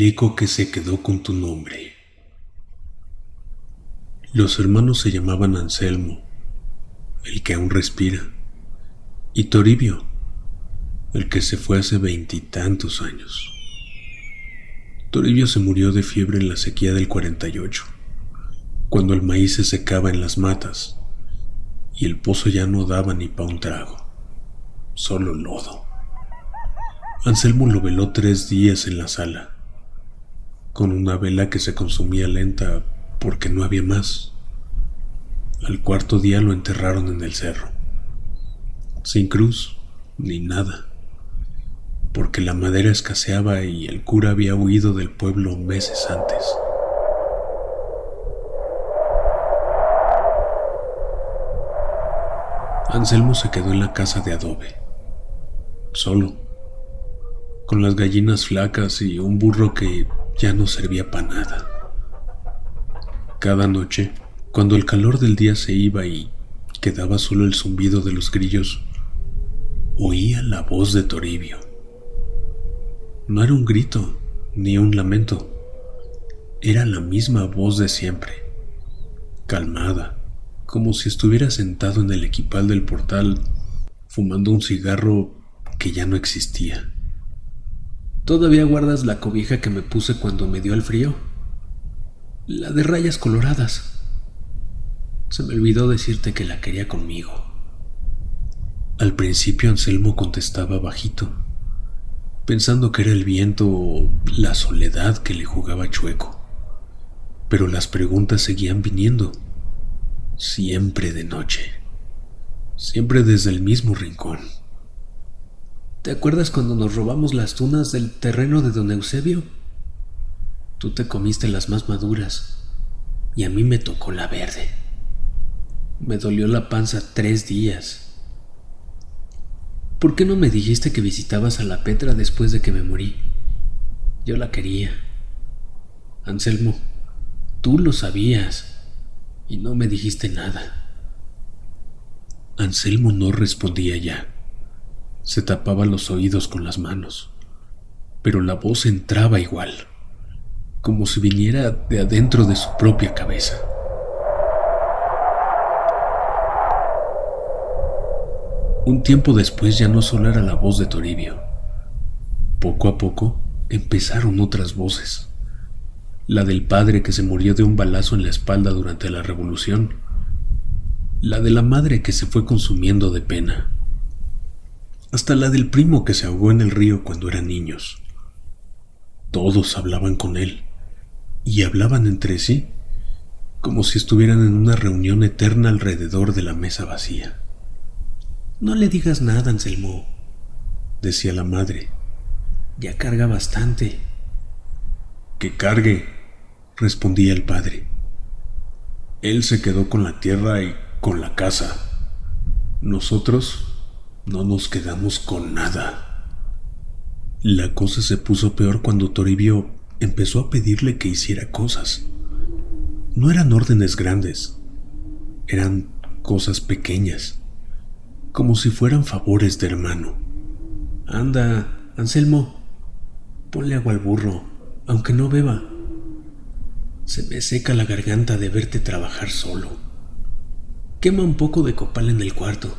eco que se quedó con tu nombre. Los hermanos se llamaban Anselmo, el que aún respira, y Toribio, el que se fue hace 20 y tantos años. Toribio se murió de fiebre en la sequía del 48, cuando el maíz se secaba en las matas y el pozo ya no daba ni pa' un trago, solo lodo. Anselmo lo veló 3 días en la sala, con una vela que se consumía lenta porque no había más. Al cuarto día lo enterraron en el cerro, sin cruz ni nada, porque la madera escaseaba y el cura había huido del pueblo meses antes. Anselmo se quedó en la casa de adobe, solo, con las gallinas flacas y un burro que ya no servía para nada. Cada noche, cuando el calor del día se iba y quedaba solo el zumbido de los grillos, oía la voz de Toribio. No era un grito ni un lamento, era la misma voz de siempre, calmada, como si estuviera sentado en el equipal del portal, fumando un cigarro que ya no existía. ¿Todavía guardas la cobija que me puse cuando me dio el frío? La de rayas coloradas. Se me olvidó decirte que la quería conmigo. Al principio Anselmo contestaba bajito, pensando que era el viento o la soledad que le jugaba chueco. Pero las preguntas seguían viniendo, siempre de noche, siempre desde el mismo rincón. ¿Te acuerdas cuando nos robamos las tunas del terreno de don Eusebio? Tú te comiste las más maduras y a mí me tocó la verde. Me dolió la panza 3 días. ¿Por qué no me dijiste que visitabas a la Petra después de que me morí? Yo la quería. Anselmo, tú lo sabías y no me dijiste nada. Anselmo no respondía ya. Se tapaba los oídos con las manos, pero la voz entraba igual, como si viniera de adentro de su propia cabeza. Un tiempo después ya no solo era la voz de Toribio. Poco a poco empezaron otras voces. La del padre que se murió de un balazo en la espalda durante la revolución. La de la madre que se fue consumiendo de pena. Hasta la del primo que se ahogó en el río cuando eran niños. Todos hablaban con él, y hablaban entre sí, como si estuvieran en una reunión eterna alrededor de la mesa vacía. No le digas nada, Anselmo, decía la madre. Ya carga bastante. Que cargue, respondía el padre. Él se quedó con la tierra y con la casa. Nosotros no nos quedamos con nada. La cosa se puso peor cuando Toribio empezó a pedirle que hiciera cosas. No eran órdenes grandes, eran cosas pequeñas, como si fueran favores de hermano. Anda, Anselmo, ponle agua al burro, aunque no beba. Se me seca la garganta de verte trabajar solo. Quema un poco de copal en el cuarto.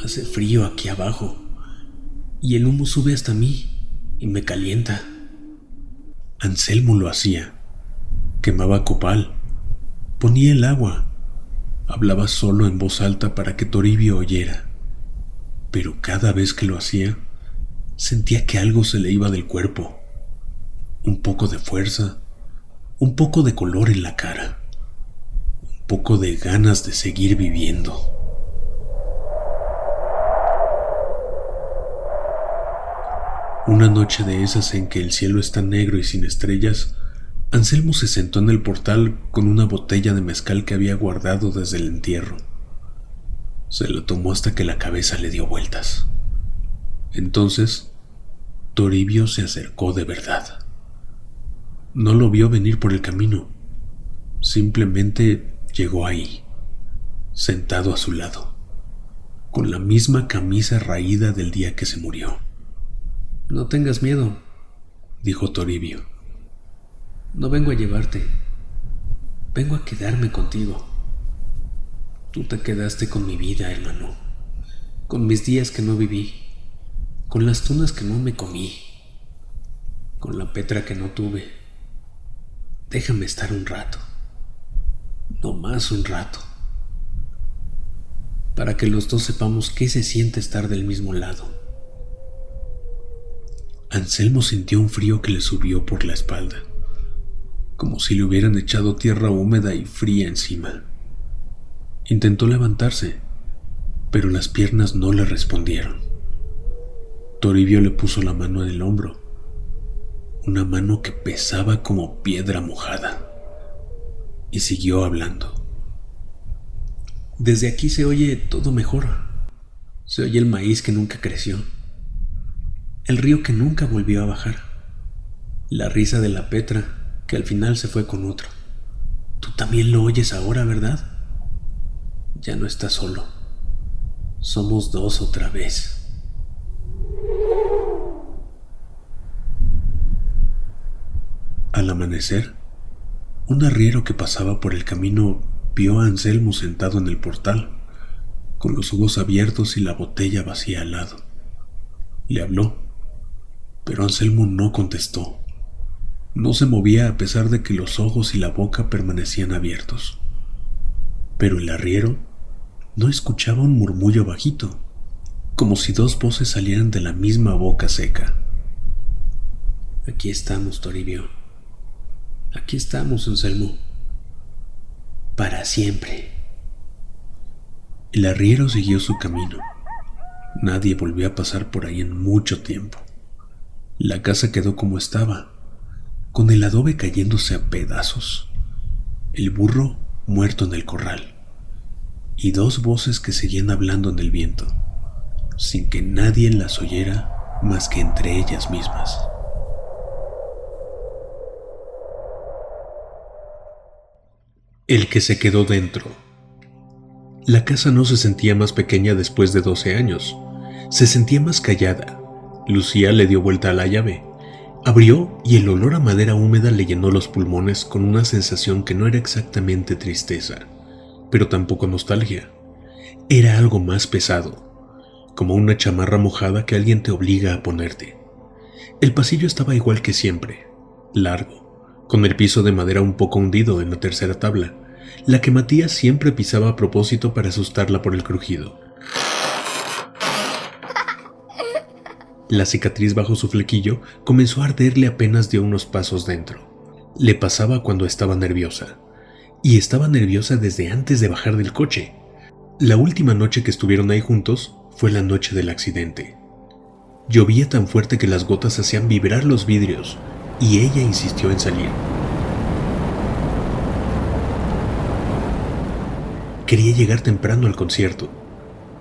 Hace frío aquí abajo y el humo sube hasta mí y me calienta. Anselmo lo hacía. Quemaba copal, ponía el agua, hablaba solo en voz alta para que Toribio oyera. Pero cada vez que lo hacía, sentía que algo se le iba del cuerpo. Un poco de fuerza, un poco de color en la cara, un poco de ganas de seguir viviendo. Una noche de esas en que el cielo está negro y sin estrellas, Anselmo se sentó en el portal con una botella de mezcal que había guardado desde el entierro. Se la tomó hasta que la cabeza le dio vueltas. Entonces, Toribio se acercó de verdad. No lo vio venir por el camino. Simplemente llegó ahí, sentado a su lado, con la misma camisa raída del día que se murió. No tengas miedo, dijo Toribio. No vengo a llevarte, vengo a quedarme contigo. Tú te quedaste con mi vida, hermano, con mis días que no viví, con las tunas que no me comí, con la Petra que no tuve. Déjame estar un rato, no más un rato, para que los dos sepamos qué se siente estar del mismo lado. Anselmo sintió un frío que le subió por la espalda, como si le hubieran echado tierra húmeda y fría encima. Intentó levantarse, pero las piernas no le respondieron. Toribio le puso la mano en el hombro, una mano que pesaba como piedra mojada, y siguió hablando. Desde aquí se oye todo mejor. Se oye el maíz que nunca creció, el río que nunca volvió a bajar, la risa de la Petra que al final se fue con otro. Tú también lo oyes ahora, ¿verdad? Ya no estás solo. Somos dos otra vez. Al amanecer, un arriero que pasaba por el camino vio a Anselmo sentado en el portal, con los ojos abiertos y la botella vacía al lado. Le habló, pero Anselmo no contestó. No se movía a pesar de que los ojos y la boca permanecían abiertos. Pero el arriero no escuchaba un murmullo bajito, como si dos voces salieran de la misma boca seca. Aquí estamos, Toribio. Aquí estamos, Anselmo. Para siempre. El arriero siguió su camino. Nadie volvió a pasar por ahí en mucho tiempo. La casa quedó como estaba, con el adobe cayéndose a pedazos, el burro muerto en el corral, y dos voces que seguían hablando en el viento, sin que nadie las oyera más que entre ellas mismas. El que se quedó dentro. La casa no se sentía más pequeña después de 12 años. Se sentía más callada. Lucía le dio vuelta a la llave. Abrió y el olor a madera húmeda le llenó los pulmones con una sensación que no era exactamente tristeza, pero tampoco nostalgia. Era algo más pesado, como una chamarra mojada que alguien te obliga a ponerte. El pasillo estaba igual que siempre, largo, con el piso de madera un poco hundido en la tercera tabla, la que Matías siempre pisaba a propósito para asustarla por el crujido. La cicatriz bajo su flequillo comenzó a arderle apenas dio unos pasos dentro. Le pasaba cuando estaba nerviosa, y estaba nerviosa desde antes de bajar del coche. La última noche que estuvieron ahí juntos fue la noche del accidente. Llovía tan fuerte que las gotas hacían vibrar los vidrios, y ella insistió en salir. Quería llegar temprano al concierto.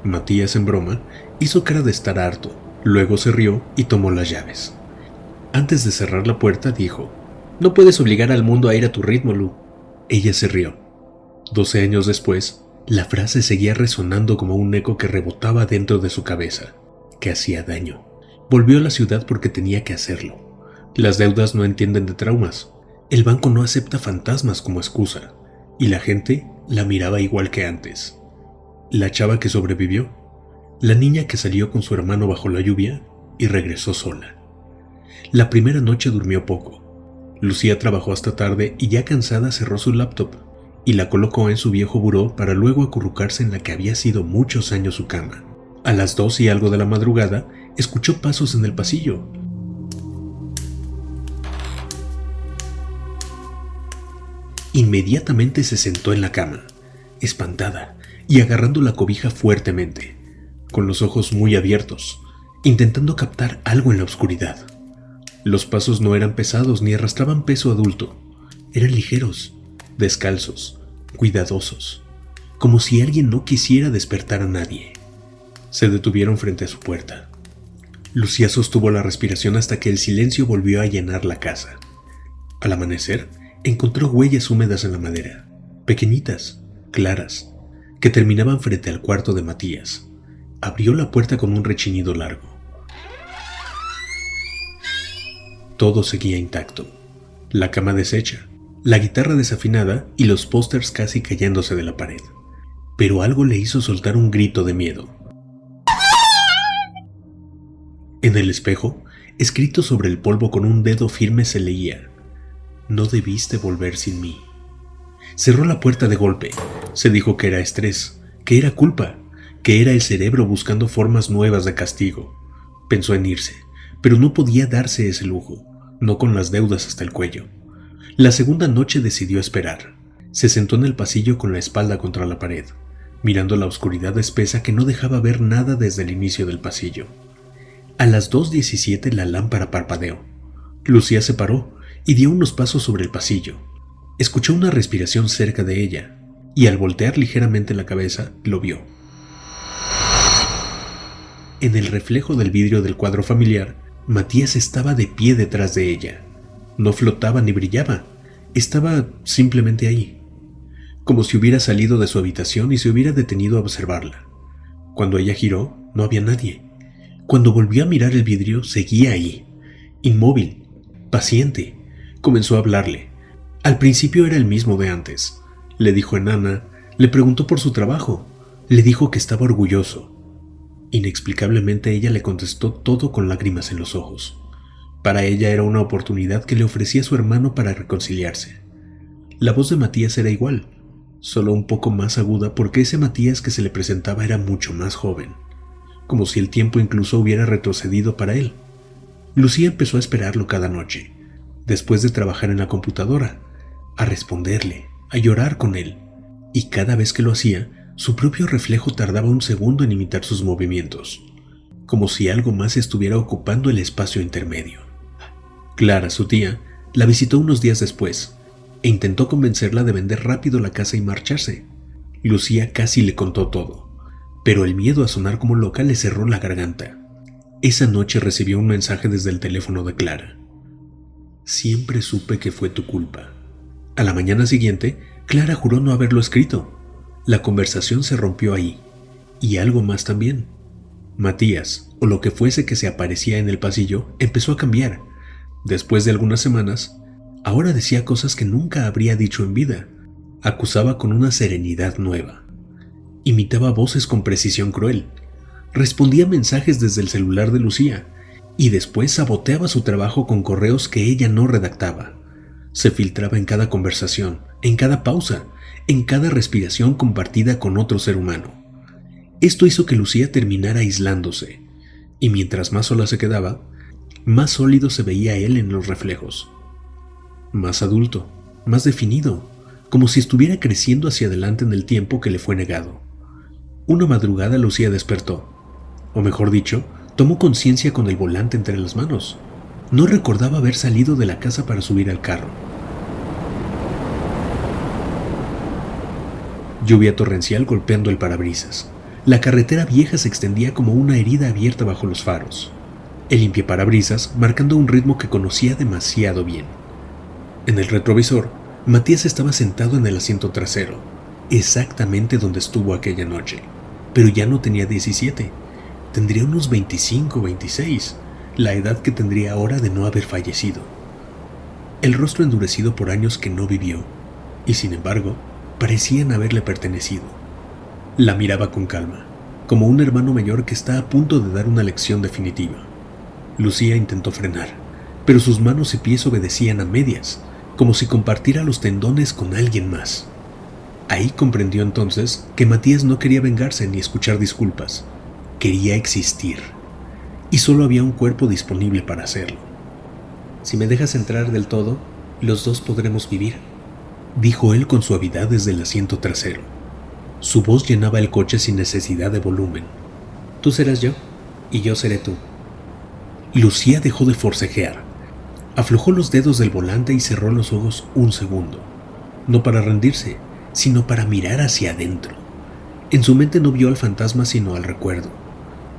Matías, en broma, hizo cara de estar harto, luego se rió y tomó las llaves. Antes de cerrar la puerta dijo: «No puedes obligar al mundo a ir a tu ritmo, Lu». Ella se rió. 12 años después, la frase seguía resonando como un eco que rebotaba dentro de su cabeza, que hacía daño. Volvió a la ciudad porque tenía que hacerlo. Las deudas no entienden de traumas. El banco no acepta fantasmas como excusa, y la gente la miraba igual que antes. La chava que sobrevivió, la niña que salió con su hermano bajo la lluvia y regresó sola. La primera noche durmió poco. Lucía trabajó hasta tarde y ya cansada cerró su laptop y la colocó en su viejo buró para luego acurrucarse en la que había sido muchos años su cama. A las 2 y algo de la madrugada, escuchó pasos en el pasillo. Inmediatamente se sentó en la cama, espantada y agarrando la cobija fuertemente, con los ojos muy abiertos, intentando captar algo en la oscuridad. Los pasos no eran pesados ni arrastraban peso adulto, eran ligeros, descalzos, cuidadosos, como si alguien no quisiera despertar a nadie. Se detuvieron frente a su puerta. Lucía sostuvo la respiración hasta que el silencio volvió a llenar la casa. Al amanecer, encontró huellas húmedas en la madera, pequeñitas, claras, que terminaban frente al cuarto de Matías. Abrió la puerta con un rechinido largo. Todo seguía intacto. la cama deshecha, la guitarra desafinada y los pósters casi cayéndose de la pared. Pero algo le hizo soltar un grito de miedo. En el espejo, escrito sobre el polvo con un dedo firme, se leía: «No debiste volver sin mí». Cerró la puerta de golpe. Se dijo que era estrés, que era culpa, que era el cerebro buscando formas nuevas de castigo. Pensó en irse, pero no podía darse ese lujo, no con las deudas hasta el cuello. La segunda noche decidió esperar. Se sentó en el pasillo con la espalda contra la pared, mirando la oscuridad espesa que no dejaba ver nada desde el inicio del pasillo. A las 2:17 la lámpara parpadeó. Lucía se paró y dio unos pasos sobre el pasillo. Escuchó una respiración cerca de ella, y al voltear ligeramente la cabeza, lo vio. En el reflejo del vidrio del cuadro familiar, Matías estaba de pie detrás de ella. No flotaba ni brillaba, estaba simplemente ahí, como si hubiera salido de su habitación y se hubiera detenido a observarla. Cuando ella giró, no había nadie. Cuando volvió a mirar el vidrio, seguía ahí, inmóvil, paciente. Comenzó a hablarle. Al principio era el mismo de antes. Le dijo enana, le preguntó por su trabajo, le dijo que estaba orgulloso. Inexplicablemente ella le contestó todo con lágrimas en los ojos. Para ella era una oportunidad que le ofrecía su hermano para reconciliarse. La voz de Matías era igual, solo un poco más aguda porque ese Matías que se le presentaba era mucho más joven, como si el tiempo incluso hubiera retrocedido para él. Lucía empezó a esperarlo cada noche, después de trabajar en la computadora, a responderle, a llorar con él, y cada vez que lo hacía, su propio reflejo tardaba un segundo en imitar sus movimientos, como si algo más estuviera ocupando el espacio intermedio. Clara, su tía, la visitó unos días después, e intentó convencerla de vender rápido la casa y marcharse. Lucía casi le contó todo, pero el miedo a sonar como loca le cerró la garganta. Esa noche recibió un mensaje desde el teléfono de Clara. «Siempre supe que fue tu culpa». A la mañana siguiente, Clara juró no haberlo escrito. La conversación se rompió ahí, y algo más también. Matías, o lo que fuese que se aparecía en el pasillo, empezó a cambiar. Después de algunas semanas, ahora decía cosas que nunca habría dicho en vida. Acusaba con una serenidad nueva. Imitaba voces con precisión cruel. Respondía mensajes desde el celular de Lucía, y después saboteaba su trabajo con correos que ella no redactaba. Se filtraba en cada conversación, en cada pausa, en cada respiración compartida con otro ser humano. Esto hizo que Lucía terminara aislándose, y mientras más sola se quedaba, más sólido se veía él en los reflejos. Más adulto, más definido, como si estuviera creciendo hacia adelante en el tiempo que le fue negado. Una madrugada Lucía despertó, o mejor dicho, tomó conciencia con el volante entre las manos. No recordaba haber salido de la casa para subir al carro. Lluvia torrencial golpeando el parabrisas. La carretera vieja se extendía como una herida abierta bajo los faros. El limpiaparabrisas marcando un ritmo que conocía demasiado bien. En el retrovisor, Matías estaba sentado en el asiento trasero, exactamente donde estuvo aquella noche. Pero ya no tenía 17. Tendría unos 25 o 26, la edad que tendría ahora de no haber fallecido. El rostro endurecido por años que no vivió, y sin embargo, parecían haberle pertenecido. La miraba con calma, como un hermano mayor que está a punto de dar una lección definitiva. Lucía intentó frenar, pero sus manos y pies obedecían a medias, como si compartiera los tendones con alguien más. Ahí comprendió entonces que Matías no quería vengarse ni escuchar disculpas. Quería existir, y solo había un cuerpo disponible para hacerlo. «Si me dejas entrar del todo, los dos podremos vivir», dijo él con suavidad desde el asiento trasero. Su voz llenaba el coche sin necesidad de volumen. «Tú serás yo, y yo seré tú». Lucía dejó de forcejear. Aflojó los dedos del volante y cerró los ojos un segundo. No para rendirse, sino para mirar hacia adentro. En su mente no vio al fantasma sino al recuerdo.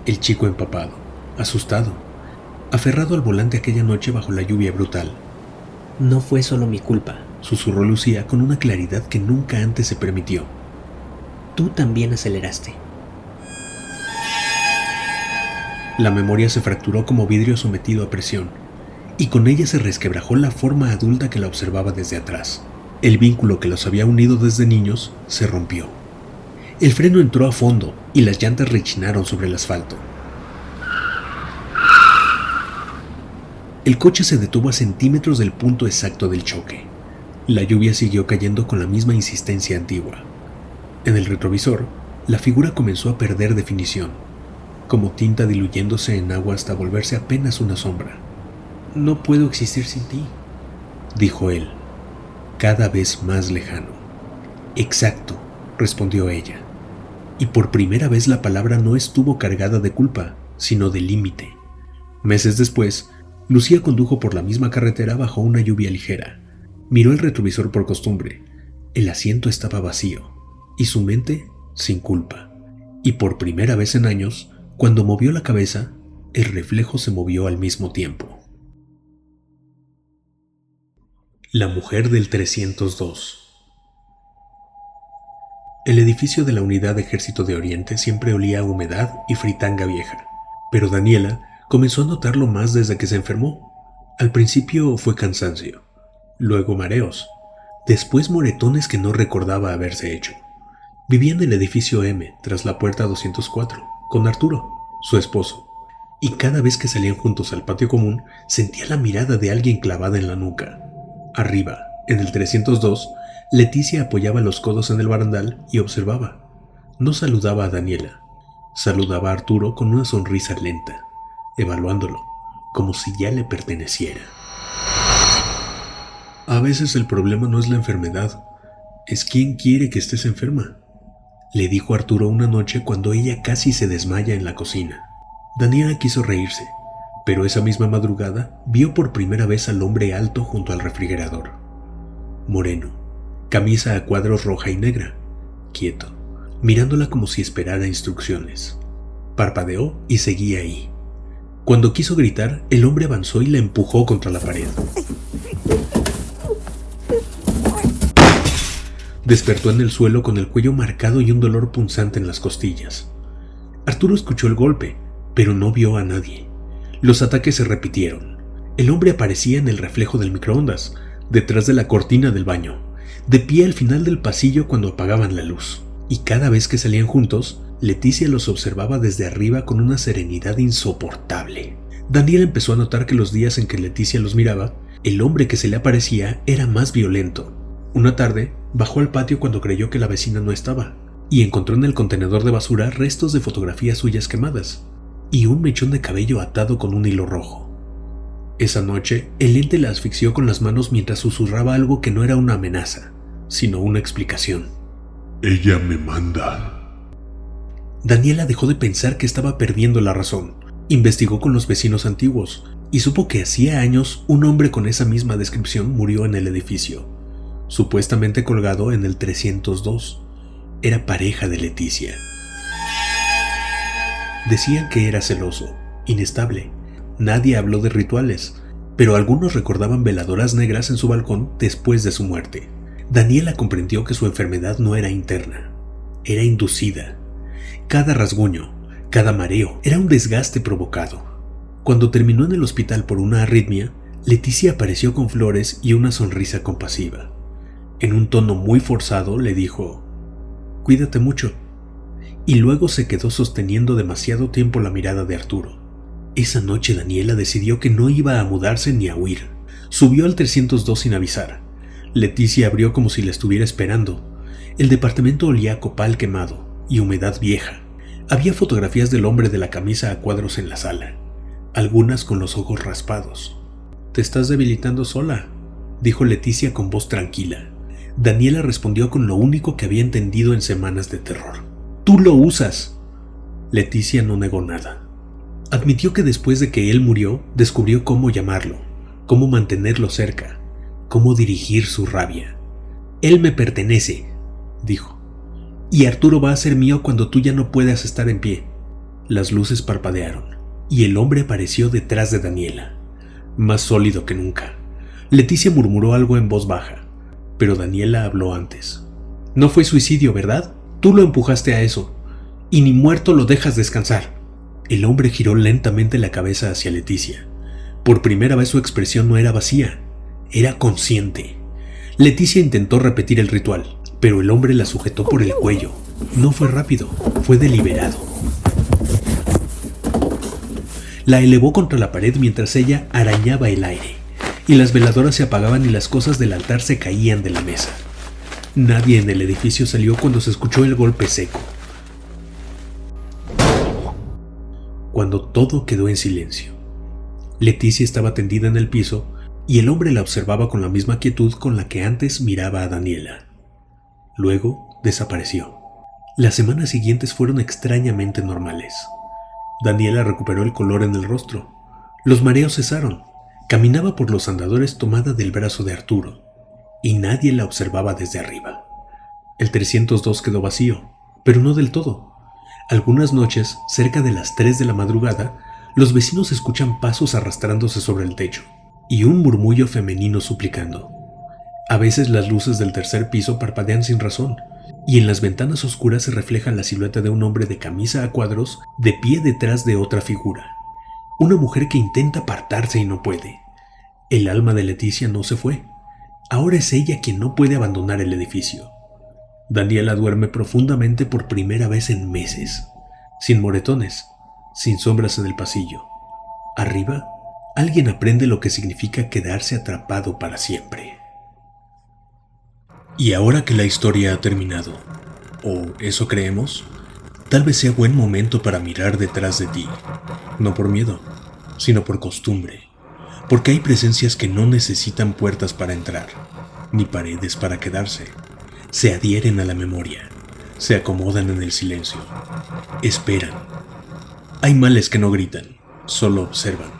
El chico empapado, asustado, aferrado al volante aquella noche bajo la lluvia brutal. «No fue solo mi culpa», susurró Lucía con una claridad que nunca antes se permitió. «Tú también aceleraste». La memoria se fracturó como vidrio sometido a presión, y con ella se resquebrajó la forma adulta que la observaba desde atrás. El vínculo que los había unido desde niños se rompió. El freno entró a fondo y las llantas rechinaron sobre el asfalto. El coche se detuvo a centímetros del punto exacto del choque. La lluvia siguió cayendo con la misma insistencia antigua. En el retrovisor, la figura comenzó a perder definición, como tinta diluyéndose en agua hasta volverse apenas una sombra. «No puedo existir sin ti», dijo él, cada vez más lejano. «Exacto», respondió ella, y por primera vez la palabra no estuvo cargada de culpa, sino de límite. Meses después, Lucía condujo por la misma carretera bajo una lluvia ligera. Miró el retrovisor por costumbre. El asiento estaba vacío, y su mente sin culpa. Y por primera vez en años, cuando movió la cabeza, el reflejo se movió al mismo tiempo. La mujer del 302. El edificio de la Unidad de Ejército de Oriente siempre olía a humedad y fritanga vieja, pero Daniela comenzó a notarlo más desde que se enfermó. Al principio fue cansancio, luego mareos, después moretones que no recordaba haberse hecho. Vivía en el edificio M, tras la puerta 204, con Arturo, su esposo, y cada vez que salían juntos al patio común, sentía la mirada de alguien clavada en la nuca. Arriba, en el 302, Leticia apoyaba los codos en el barandal y observaba. No saludaba a Daniela, saludaba a Arturo con una sonrisa lenta, evaluándolo, como si ya le perteneciera. A veces el problema no es la enfermedad, es quién quiere que estés enferma, le dijo Arturo una noche cuando ella casi se desmaya en la cocina. Daniela quiso reírse, pero esa misma madrugada vio por primera vez al hombre alto junto al refrigerador. Moreno, camisa a cuadros roja y negra, quieto, mirándola como si esperara instrucciones. Parpadeó y seguía ahí. Cuando quiso gritar, el hombre avanzó y la empujó contra la pared. Despertó en el suelo con el cuello marcado y un dolor punzante en las costillas. Arturo escuchó el golpe, pero no vio a nadie. Los ataques se repitieron. El hombre aparecía en el reflejo del microondas, detrás de la cortina del baño, de pie al final del pasillo cuando apagaban la luz. Y cada vez que salían juntos, Leticia los observaba desde arriba con una serenidad insoportable. Daniela empezó a notar que los días en que Leticia los miraba, el hombre que se le aparecía era más violento. Una tarde, bajó al patio cuando creyó que la vecina no estaba, y encontró en el contenedor de basura restos de fotografías suyas quemadas, y un mechón de cabello atado con un hilo rojo. Esa noche, el ente la asfixió con las manos mientras susurraba algo que no era una amenaza, sino una explicación. Ella me manda. Daniela dejó de pensar que estaba perdiendo la razón. Investigó con los vecinos antiguos, y supo que hacía años un hombre con esa misma descripción murió en el edificio, supuestamente colgado en el 302. Era pareja de Leticia. Decían que era celoso, inestable. Nadie habló de rituales, pero algunos recordaban veladoras negras en su balcón después de su muerte. Daniela comprendió que su enfermedad no era interna, era inducida. Cada rasguño, cada mareo era un desgaste provocado. Cuando terminó en el hospital por una arritmia, Leticia apareció con flores y una sonrisa compasiva. En un tono muy forzado le dijo: «Cuídate mucho», y luego se quedó sosteniendo demasiado tiempo la mirada de Arturo. Esa noche Daniela decidió que no iba a mudarse ni a huir. Subió al 302 sin avisar. Leticia abrió como si la estuviera esperando. El departamento olía a copal quemado y humedad vieja. Había fotografías del hombre de la camisa a cuadros en la sala, algunas con los ojos raspados. «Te estás debilitando sola», dijo Leticia con voz tranquila. Daniela respondió con lo único que había entendido en semanas de terror: «Tú lo usas». Leticia no negó nada. Admitió que después de que él murió, descubrió cómo llamarlo, cómo mantenerlo cerca, cómo dirigir su rabia. «Él me pertenece», dijo, «y Arturo va a ser mío cuando tú ya no puedas estar en pie». Las luces parpadearon, y el hombre apareció detrás de Daniela, más sólido que nunca. Leticia murmuró algo en voz baja, pero Daniela habló antes. «No fue suicidio, ¿verdad? Tú lo empujaste a eso, y ni muerto lo dejas descansar». El hombre giró lentamente la cabeza hacia Leticia. Por primera vez su expresión no era vacía, era consciente. Leticia intentó repetir el ritual, pero el hombre la sujetó por el cuello. No fue rápido, fue deliberado. La elevó contra la pared mientras ella arañaba el aire, y las veladoras se apagaban y las cosas del altar se caían de la mesa. Nadie en el edificio salió cuando se escuchó el golpe seco. Cuando todo quedó en silencio, Leticia estaba tendida en el piso y el hombre la observaba con la misma quietud con la que antes miraba a Daniela. Luego desapareció. Las semanas siguientes fueron extrañamente normales. Daniela recuperó el color en el rostro. Los mareos cesaron. Caminaba por los andadores tomada del brazo de Arturo, y nadie la observaba desde arriba. El 302 quedó vacío, pero no del todo. Algunas noches, cerca de las 3 de la madrugada, los vecinos escuchan pasos arrastrándose sobre el techo y un murmullo femenino suplicando. A veces las luces del tercer piso parpadean sin razón, y en las ventanas oscuras se refleja la silueta de un hombre de camisa a cuadros de pie detrás de otra figura. Una mujer que intenta apartarse y no puede. El alma de Leticia no se fue. Ahora es ella quien no puede abandonar el edificio. Daniela duerme profundamente por primera vez en meses, sin moretones, sin sombras en el pasillo. Arriba, alguien aprende lo que significa quedarse atrapado para siempre. Y ahora que la historia ha terminado, o eso creemos, tal vez sea buen momento para mirar detrás de ti, no por miedo, sino por costumbre, porque hay presencias que no necesitan puertas para entrar, ni paredes para quedarse. Se adhieren a la memoria, se acomodan en el silencio, esperan. Hay males que no gritan, solo observan.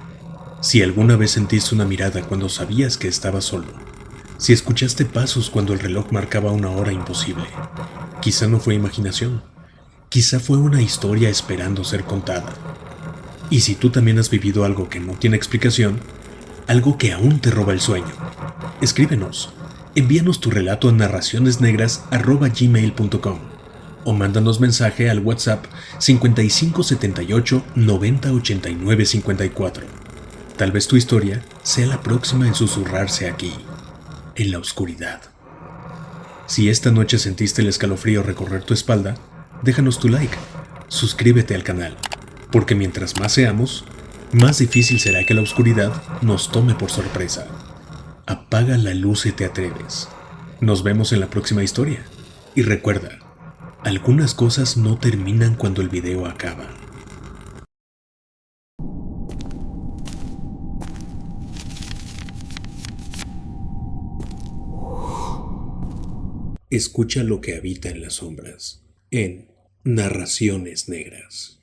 Si alguna vez sentiste una mirada cuando sabías que estabas solo, si escuchaste pasos cuando el reloj marcaba una hora imposible, quizá no fue imaginación, quizá fue una historia esperando ser contada. Y si tú también has vivido algo que no tiene explicación, algo que aún te roba el sueño, escríbenos, envíanos tu relato a narracionesnegras@gmail.com o mándanos mensaje al WhatsApp 5578 90 89 54. Tal vez tu historia sea la próxima en susurrarse aquí, en la oscuridad. Si esta noche sentiste el escalofrío recorrer tu espalda, déjanos tu like, suscríbete al canal, porque mientras más seamos, más difícil será que la oscuridad nos tome por sorpresa. Apaga la luz si te atreves. Nos vemos en la próxima historia. Y recuerda, algunas cosas no terminan cuando el video acaba. Escucha lo que habita en las sombras, en Narraciones Negras.